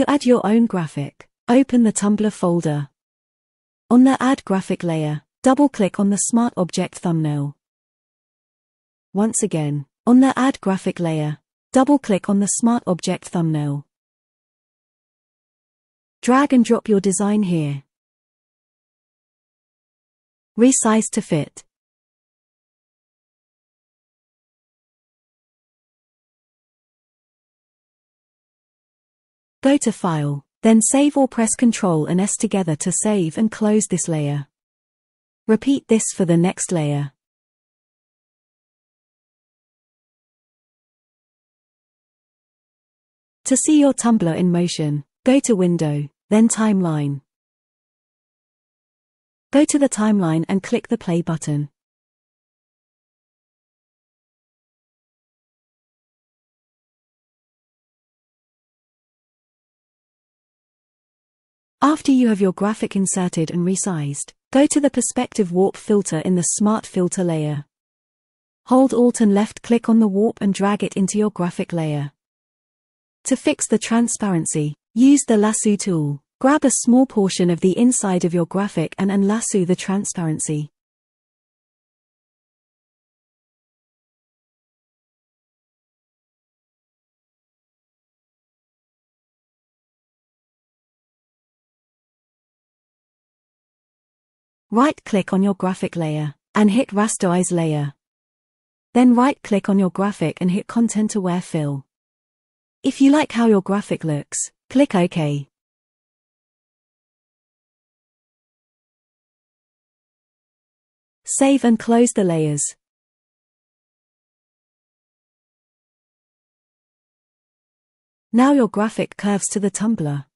To add your own graphic, open the Tumbler folder. On the Add Graphic layer, double-click on the Smart Object thumbnail. Once again, on the Add Graphic layer, double-click on the Smart Object thumbnail. Drag and drop your design here. Resize to fit. Go to File, then Save or press Ctrl and S together to save and close this layer. Repeat this for the next layer. To see your Tumbler in motion, go to Window, then Timeline. Go to the timeline and click the play button. After you have your graphic inserted and resized, go to the Perspective Warp filter in the Smart Filter layer. Hold Alt and left-click on the warp and drag it into your graphic layer. To fix the transparency, use the lasso tool. Grab a small portion of the inside of your graphic and unlasso the transparency. Right-click on your graphic layer, and hit Rasterize layer. Then right-click on your graphic and hit Content Aware Fill. If you like how your graphic looks, click OK. Save and close the layers. Now your graphic curves to the Tumbler.